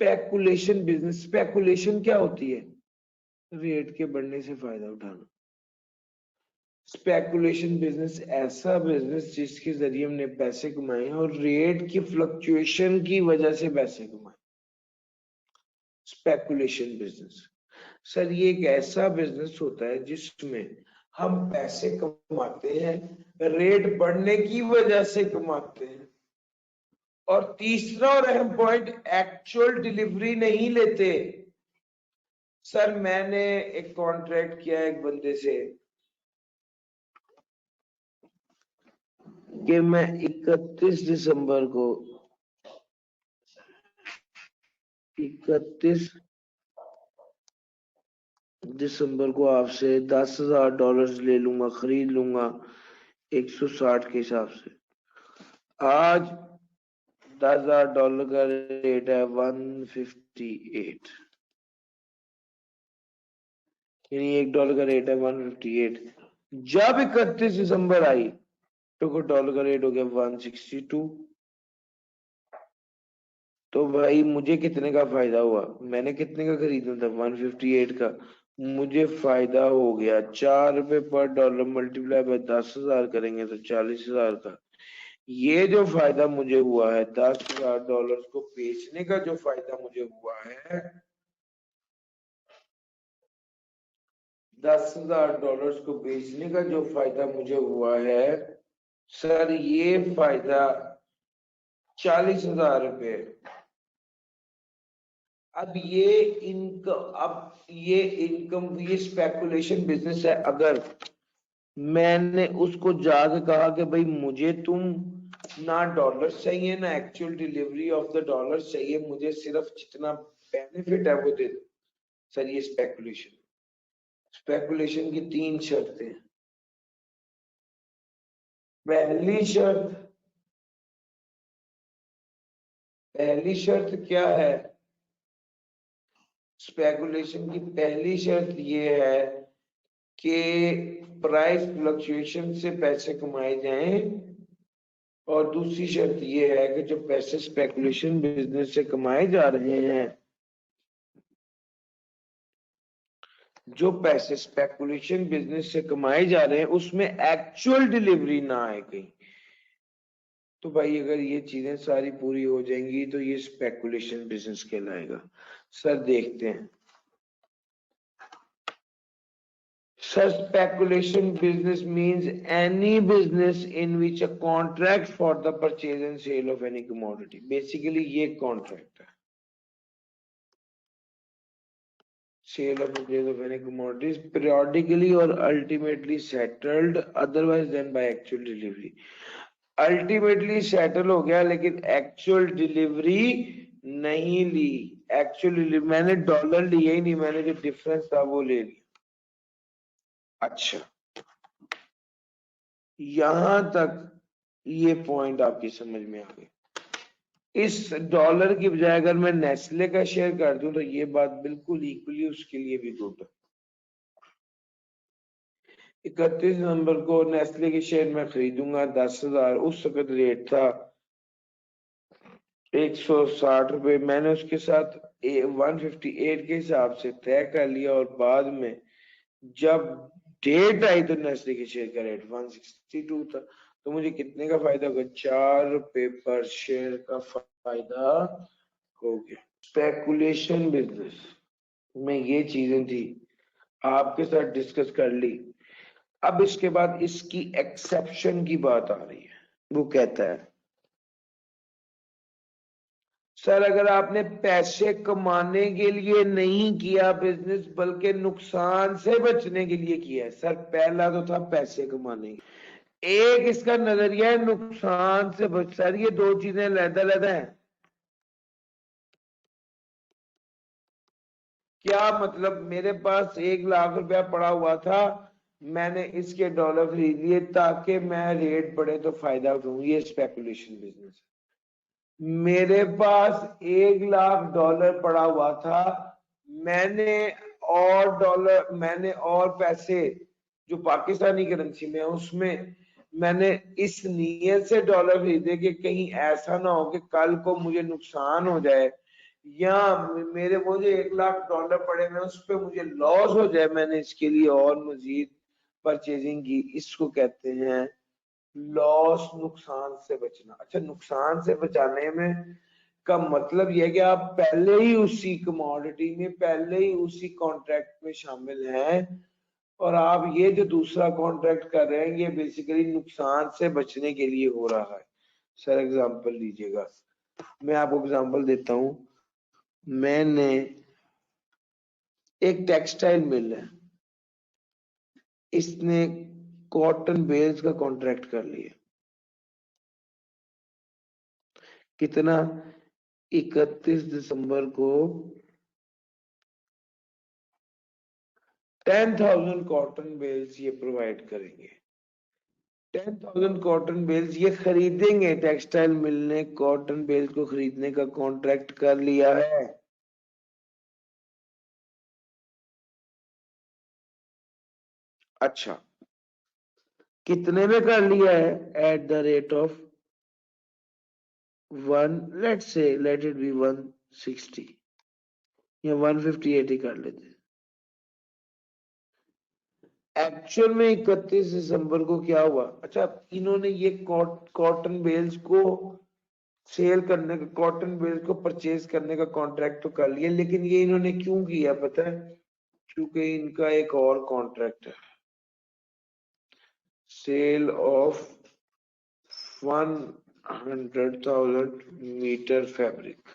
Speculation business, speculation क्या होती है? रेट के बढ़ने से फायदा उठाना। स्पेकुलेशन बिजनेस ऐसा बिजनेस जिसके जरिए हमने पैसे कमाए और रेट की फ्लक्चुएशन की वजह से पैसे कमाए। स्पेकुलेशन बिजनेस सर ये एक ऐसा बिजनेस होता है जिसमें हम पैसे कमाते हैं, रेट बढ़ने की वजह से कमाते हैं। और तीसरा और अहम पॉइंट, एक्चुअल डिलीवरी नहीं लेते। सर मैंने एक कॉन्ट्रैक्ट किया एक बंदे से कि मैं 31 दिसंबर को 31 दिसंबर को आपसे $10,000 ले लूंगा, खरीद लूंगा 160 के हिसाब से। आज $10,000 का रेट है 158, यानी $1 का रेट है 158। जब 31 दिसंबर आई तो डॉलर का रेट हो गया 162। तो भाई मुझे कितने का फायदा हुआ? मैंने कितने का खरीदा था? 158 का। मुझे फायदा हो गया $4 पर डॉलर मल्टीप्लाई बाय 10,000 करेंगे तो 40,000 का। ये जो फायदा मुझे हुआ है $10,000 को बेचने का, जो फायदा मुझे हुआ है $10,000 को बेचने का जो फायदा मुझे हुआ है सर, ये फायदा $40,000। अब ये इनकम ये स्पेकुलेशन बिजनेस है। अगर मैंने उसको जाके कहा कि भाई मुझे तुम ना डॉलर चाहिए ना actual delivery of the dollar चाहिए, मुझे सिर्फ जितना बेनिफिट है वो दे दो, सर ये स्पेकुलेशन। स्पेकुलेशन की 3 शर्तें। पहली शर्त क्या है? स्पेकुलेशन की पहली शर्त ये है कि प्राइस फ्लक्चुएशन से पैसे कमाए जाएं, और दूसरी शर्त ये है कि जो पैसे स्पेकुलेशन बिजनेस से कमाए जा रहे हैं, जो पैसे स्पेकुलेशन बिजनेस से कमाए जा रहे हैं उसमें एक्चुअल डिलीवरी ना आए कहीं। तो भाई अगर ये चीजें सारी पूरी हो जाएंगी तो ये स्पेकुलेशन बिजनेस कहलाएगा। सर देखते हैं। Such speculation business means any business in which a contract for the purchase and sale of any commodity. Basically ये contract है, sale of purchase of any commodities periodically or ultimately settled otherwise than by actual delivery. Ultimately settle हो गया लेकिन actual delivery नहीं ली। Actually मैंने dollar लिया ही नहीं, मैंने जो डिफरेंस था वो ले लिया। अच्छा, यहां तक ये पॉइंट आपकी समझ में आ गई। इस डॉलर की बजाय अगर मैं नेस्ले का शेयर कर दूं तो ये बात बिल्कुल इक्वली उसके लिए भी गुड है। 31 नवंबर को नेस्ले के शेयर में खरीदूंगा 10,000, उस वक्त रेट था 160 रुपए। मैंने उसके साथ 158 के हिसाब से तय कर लिया, और बाद में जब डेट आई तो नेस्ले के शेयर का रेट 162 था। तो मुझे कितने का फायदा होगा? 4 रुपए पर शेयर का फायदा हो गया। स्पेकुलेशन बिजनेस में ये चीजें थी, आपके साथ डिस्कस कर ली। अब इसके बाद इसकी एक्सेप्शन की बात आ रही है। वो कहता है सर अगर आपने पैसे कमाने के लिए नहीं किया बिजनेस बल्कि नुकसान से बचने के लिए किया है। सर पहला तो था पैसे कमाने, एक इसका नजरिया है नुकसान से बच। सर ये दो चीजें अलग-अलग हैं। क्या मतलब? मेरे पास 1 लाख रुपया पड़ा हुआ था, मैंने इसके डॉलर खरीद लिए ताकि मैं रेट बढ़े तो फायदा उठाऊं, ये स्पेकुलेशन बिजनेस है। मेरे पास $1 लाख पड़ा हुआ था, मैंने और पैसे जो पाकिस्तानी करेंसी में उसमें मैंने इस नीयत से डॉलर खरीदे कि कहीं ऐसा ना हो कि कल को मुझे नुकसान हो जाए या मेरे वो जो $1 लाख पड़े हुए उस पे मुझे लॉस हो जाए, मैंने इसके लिए और मजीद परचेजिंग की, इसको कहते हैं लॉस, नुकसान से बचना। अच्छा, नुकसान से बचाने में का मतलब यह है कि आप पहले ही उसी कमोडिटी में, पहले ही उसी कॉन्ट्रैक्ट में शामिल हैं, और आप ये जो दूसरा कॉन्ट्रैक्ट कर रहे हैं ये बेसिकली नुकसान से बचने के लिए हो रहा है। सर एग्जांपल लीजिएगा, मैं आपको एग्जांपल देता हूं। मैंने एक टेक्सटाइल मिल है, इसने कॉटन बेल्स का कॉन्ट्रैक्ट कर लिया। कितना? 31 दिसंबर को 10,000 कॉटन बेल्स ये प्रोवाइड करेंगे। 10,000 कॉटन बेल्स ये खरीदेंगे, टेक्सटाइल मिल ने कॉटन बेल्स को खरीदने का कॉन्ट्रैक्ट कर लिया है। अच्छा, कितने में कर लिया है? At the rate of 1, let it be 160 या 158 ही कर लेते हैं। एक्चुअल में 31 दिसंबर को क्या हुआ? अच्छा, इन्होंने ये कॉटन बेल्स को सेल करने का, कॉटन बेल्स को परचेज करने का कॉन्ट्रैक्ट तो कर लिया, लेकिन ये इन्होंने क्यों किया पता है? क्योंकि इनका एक और कॉन्ट्रैक्ट है, सेल ऑफ 100,000 मीटर फैब्रिक।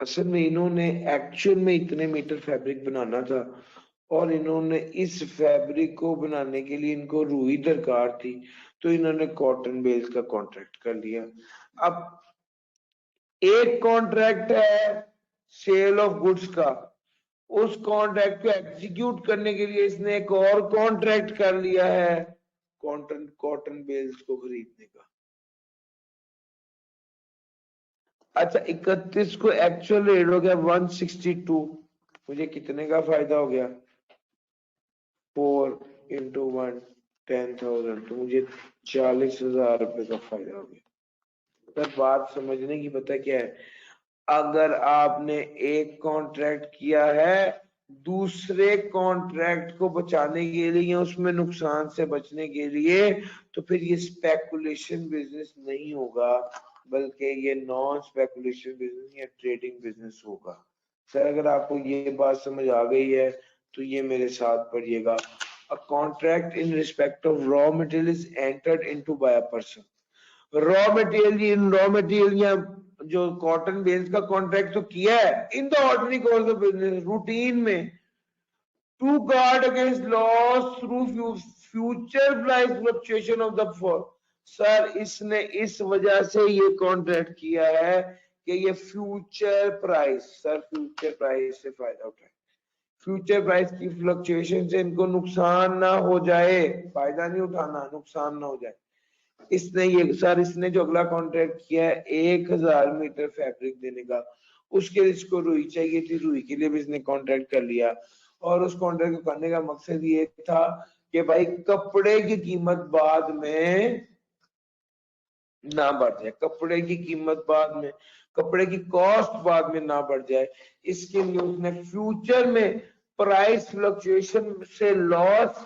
असल में इन्होंने एक्चुअल में इतने मीटर फैब्रिक बनाना था, और इन्होंने इस फैब्रिक को बनाने के लिए इनको रुई दरकार थी, तो इन्होंने कॉटन बेल्स का कॉन्ट्रैक्ट कर लिया। अब एक कॉन्ट्रैक्ट है सेल ऑफ गुड्स का, उस कॉन्ट्रैक्ट को एग्जीक्यूट करने के लिए इसने एक और कॉन्ट्रैक्ट कर लिया है कॉटन कॉटन बेल्स को खरीदने का। अच्छा, 31 को एक्चुअल रेट हो गया 162, मुझे कितने का फायदा हो गया? 4 इंटू 1, 10,000, तो मुझे 40,000 रुपए का फायदा हो गया। पर बात समझने की पता क्या है, अगर आपने एक कॉन्ट्रैक्ट किया है दूसरे कॉन्ट्रैक्ट को बचाने के लिए, उसमें नुकसान से बचने के लिए, तो फिर ये स्पेकुलेशन बिजनेस नहीं होगा, बल्कि ये नॉन स्पेकुलेशन बिजनेस या ट्रेडिंग बिजनेस होगा। सर अगर आपको ये बात समझ आ गई है तो ये मेरे साथ पढ़िएगा। A contract in respect of raw material is entered into by a person. Raw material या जो कॉटन बेल्स का कॉन्ट्रैक्ट तो किया है in the ordinary course of business, routine में, to guard against loss through future price fluctuation of the for. Sir इसने इस वजह से ये कॉन्ट्रैक्ट किया है कि ये future price, sir future price से फायदा उठाए, फ्यूचर प्राइस की फ्लक्चुएशन से इनको नुकसान ना हो जाए, फायदा नहीं उठाना, नुकसान ना हो जाए। इसने ये सर, इसने जो अगला कॉन्ट्रैक्ट किया है 1,000 मीटर फैब्रिक देने का, उसके लिए इसको रुई चाहिए थी, रुई के लिए भी इसने कॉन्ट्रैक्ट कर लिया, और उस कॉन्ट्रैक्ट को करने का मकसद ये था कि भाई कपड़े की कीमत बाद में ना बढ़ जाए, कपड़े की कीमत बाद में, कपड़े की कॉस्ट बाद में ना बढ़ जाए, इसके लिए उसने फ्यूचर में प्राइस फ्लक्चुएशन से लॉस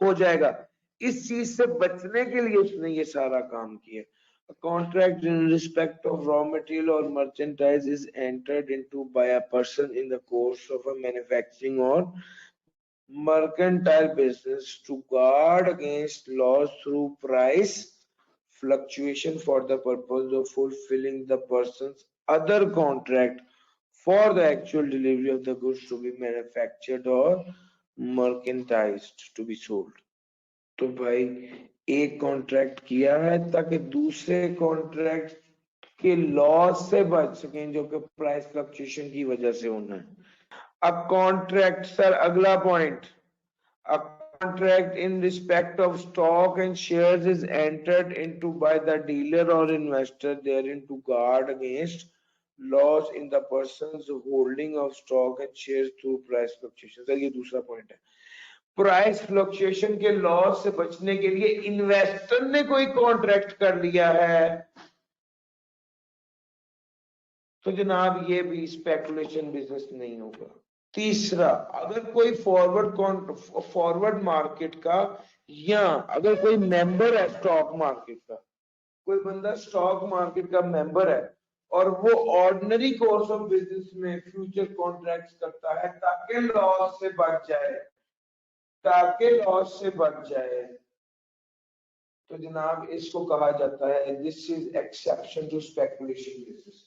हो जाएगा, इस चीज से बचने के लिए उसने ये सारा काम किया। A contract in respect of raw material or merchandise is entered into by a person in the course of a manufacturing or mercantile business to guard against loss through price fluctuation for the purpose of fulfilling the person's other contract for the actual delivery of the goods to be manufactured or merchandised to be sold। तो भाई एक contract किया है ताकि दूसरे contract के loss से बच सकें जो कि प्राइस फ्लक्चुएशन की वजह से होना है। अब कॉन्ट्रैक्ट, सर अगला point, a contract in respect of stock and shares is entered into by the dealer or investor therein to guard against loss in the person's holding of stock and shares through price fluctuation। Sir ये दूसरा point है, price fluctuation के loss से बचने के लिए investor ने कोई कॉन्ट्रैक्ट कर लिया है, तो जनाब ये भी स्पेकुलेशन बिजनेस नहीं होगा। तीसरा, अगर कोई फॉरवर्ड मार्केट का या अगर कोई मेंबर है स्टॉक मार्केट का, कोई बंदा स्टॉक मार्केट का मेंबर है और वो ऑर्डिनरी कोर्स ऑफ बिजनेस में फ्यूचर कॉन्ट्रैक्ट्स करता है ताकि लॉस से बच जाए, तो जनाब इसको कहा जाता है this is exception to speculation business.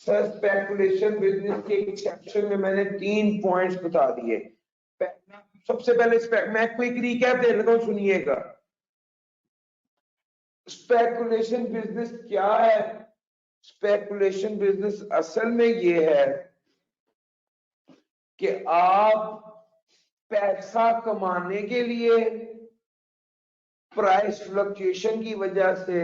Sir speculation business के एक्सेप्शन में मैंने 3 पॉइंट्स बता दिए। सबसे पहले मैं क्विक रिकैप दे रहा हूं, सुनिएगा। स्पेकुलेशन बिजनेस क्या है? स्पेकुलेशन बिजनेस असल में ये है कि आप पैसा कमाने के लिए प्राइस फ्लक्चुएशन की वजह से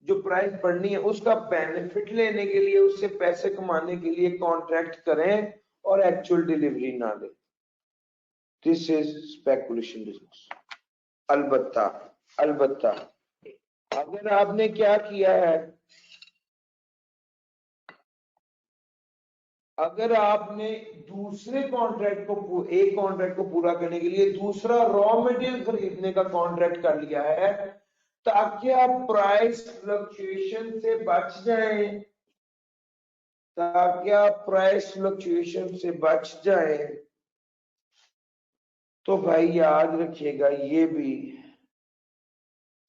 जो प्राइस बढ़नी है उसका बेनिफिट लेने के लिए, उससे पैसे कमाने के लिए कॉन्ट्रैक्ट करें और एक्चुअल डिलीवरी ना दें। This is speculation business. अलबत्ता अगर आपने क्या किया है, अगर आपने दूसरे कॉन्ट्रैक्ट को, एक कॉन्ट्रैक्ट को पूरा करने के लिए दूसरा रॉ मटेरियल खरीदने का कॉन्ट्रैक्ट कर लिया है ताकि आप प्राइस फ्लक्चुएशन से बच जाएं, तो भाई याद रखिएगा ये भी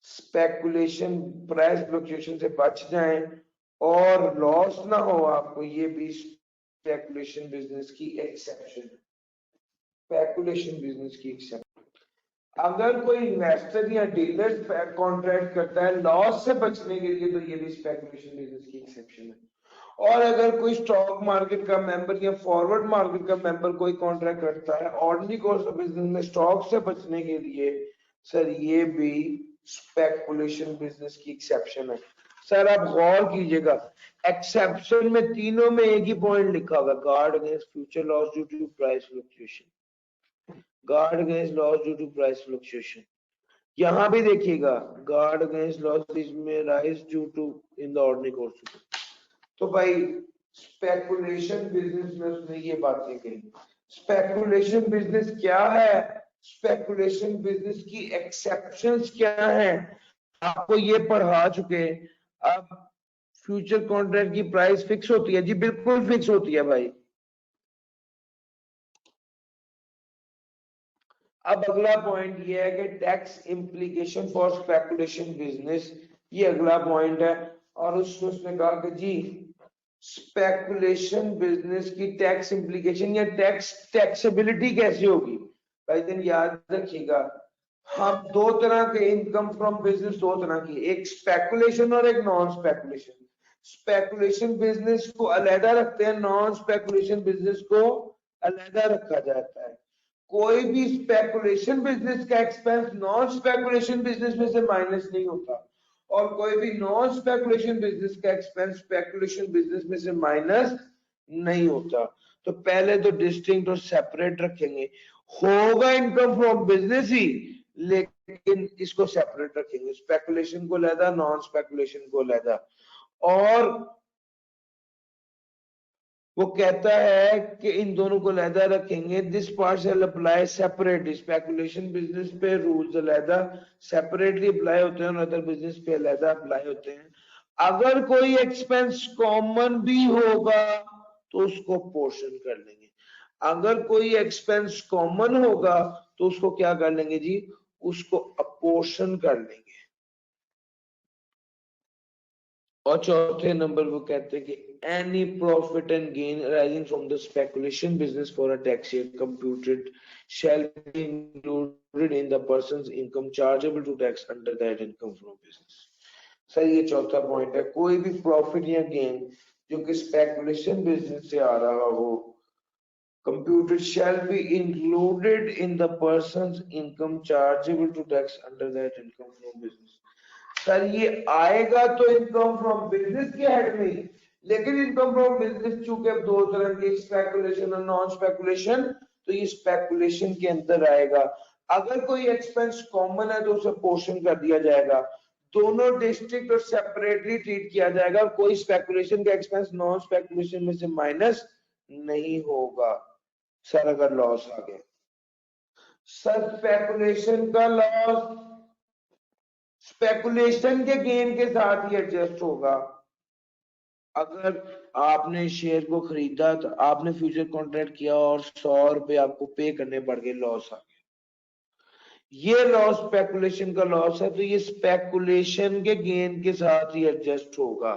स्पेकुलेशन, प्राइस फ्लक्चुएशन से बच जाएं और लॉस ना हो आपको, ये भी स्पेकुलेशन बिजनेस की एक्सेप्शन। अगर कोई इन्वेस्टर या डीलर कॉन्ट्रैक्ट करता है लॉस से बचने के लिए, तो ये भी स्पेकुलेशन बिजनेस की एक्सेप्शन है। और अगर कोई स्टॉक मार्केट का मेंबर या फॉरवर्ड मार्केट का मेंबर कोई कॉन्ट्रैक्ट करता है ऑर्डिनरी कोर्स ऑफ बिजनेस में स्टॉक से बचने के लिए, सर ये भी स्पेकुलेशन बिजनेस की एक्सेप्शन है। सर आप गौर कीजिएगा, एक्सेप्शन में तीनों में एक ही पॉइंट लिखा होगा, guard against future loss due to price fluctuation, guard against loss due to price fluctuation. यहां भी देखिएगा, गार्ड अगेंस्ट लॉसेस में rise due to in the ordinary course. तो भाई स्पेकुलेशन बिजनेस में उसने ये बातें कही। स्पेकुलेशन बिजनेस क्या है, स्पेकुलेशन बिजनेस की एक्सेप्शंस क्या है, आपको ये पढ़ा चुके। अब फ्यूचर कॉन्ट्रैक्ट की प्राइस फिक्स होती है जी, बिल्कुल फिक्स होती है भाई। अब अगला पॉइंट ये है कि tax implication for speculation business, ये अगला पॉइंट है। और उसने कहा कि जी स्पेकुलेशन बिजनेस की टैक्स इम्प्लीकेशन या टैक्सेबिलिटी कैसे होगी। भाई दिन याद रखिएगा, हम दो तरह के इनकम फ्रॉम बिजनेस, दो तरह की, एक स्पेकुलेशन और एक नॉन स्पेकुलेशन। स्पेकुलेशन बिजनेस को अलहदा रखते हैं, नॉन स्पेकुलेशन बिजनेस को अलहदा रखा जाता है। कोई भी स्पेकुलेशन बिजनेस का एक्सपेंस नॉन स्पेकुलेशन बिजनेस में से माइनस नहीं होता और कोई भी नॉन स्पेकुलेशन बिजनेस का एक्सपेंस स्पेकुलेशन बिजनेस में से माइनस नहीं होता। तो पहले तो डिस्टिंक्ट और सेपरेट रखेंगे, होगा इनकम फ्रॉम बिजनेस ही, लेकिन इसको सेपरेट रखेंगे, स्पेकुलेशन को अलहदा, नॉन स्पेकुलेशन को अलहदा। और वो कहता है कि इन दोनों को अलहदा रखेंगे। This part shall apply separately, speculation business पे रूल्स अलहदा सेपरेटली अप्लाई होते हैं और अदर बिजनेस पे अलहदा अप्लाई होते हैं। अगर कोई एक्सपेंस कॉमन भी होगा तो उसको पोर्शन कर लेंगे, अगर कोई एक्सपेंस कॉमन होगा तो उसको क्या कर लेंगे जी, उसको अपोर्शन कर लेंगे। और चौथे नंबर वो कहते हैं कि any profit and gain arising from the speculation business for a tax year computed shall be included in the person's income chargeable to tax under that income from business। Sir ये चौथा point है, कोई भी profit या gain जो कि speculation business से आ रहा हो, computed shall be included in the person's income chargeable to tax under that income from business। Sir ये आएगा तो इनकम फ्रॉम बिजनेस के हेड में, लेकिन इनकम फ्रॉम बिजनेस चूंकि अब दो तरह की, स्पेकुलेशन और नॉन स्पेकुलेशन, तो ये स्पेकुलेशन के अंदर आएगा। अगर कोई एक्सपेंस कॉमन है तो उसे पोर्शन कर दिया जाएगा, दोनों डिस्ट्रिक्ट और सेपरेटली ट्रीट किया जाएगा, कोई स्पेकुलेशन का एक्सपेंस नॉन स्पेकुलेशन में से माइनस नहीं होगा सर अगर लॉस आ गया। सर स्पेकुलेशन का लॉस स्पेकुलेशन के गेन के साथ ही एडजस्ट होगा। अगर आपने शेयर को खरीदा तो आपने फ्यूचर कॉन्ट्रैक्ट किया और 100 रुपए आपको पे करने पड़ गए, लॉस आ गया, ये लॉस स्पेकुलेशन का लॉस है, तो ये स्पेकुलेशन के गेन के साथ ही एडजस्ट होगा।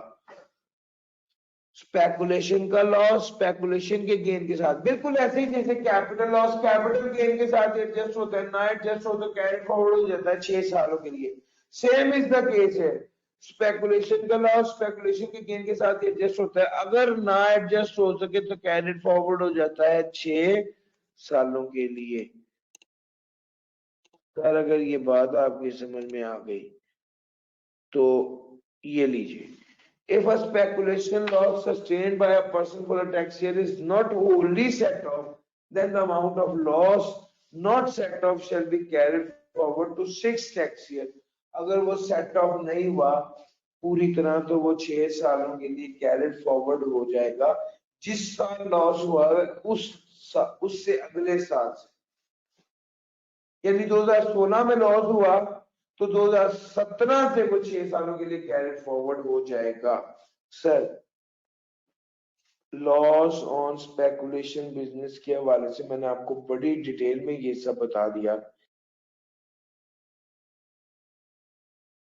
स्पेकुलेशन का लॉस स्पेकुलेशन के गेन के साथ, बिल्कुल ऐसे ही जैसे कैपिटल लॉस कैपिटल गेन के साथ एडजस्ट होता है, ना एडजस्ट हो तो कैरी फॉरवर्ड हो जाता है 6 सालों के लिए। सेम इज द केस है, स्पेकुलेशन का लॉस स्पेकुलेशन के गेन के साथ एडजस्ट होता है, अगर ना एडजस्ट हो सके तो कैरिड फॉरवर्ड हो जाता है 6 सालों के लिए। सर अगर ये बात आपकी समझ में आ गई तो ये लीजिए, if a speculation loss sustained by a person for a tax year is not wholly set off, then the amount of loss not set off shall be carried forward to 6 tax year। अगर वो set of नहीं हुआ पूरी तरह तो वो 6 सालों के लिए कैरिड फॉरवर्ड हो जाएगा, जिस साल लॉस हुआ उससे अगले साल से, यानी 2016 में लॉस हुआ तो 2017 से वो 6 सालों के लिए कैरिड फॉरवर्ड हो जाएगा। Sir loss on speculation business के हवाले से मैंने आपको बड़ी डिटेल में ये सब बता दिया।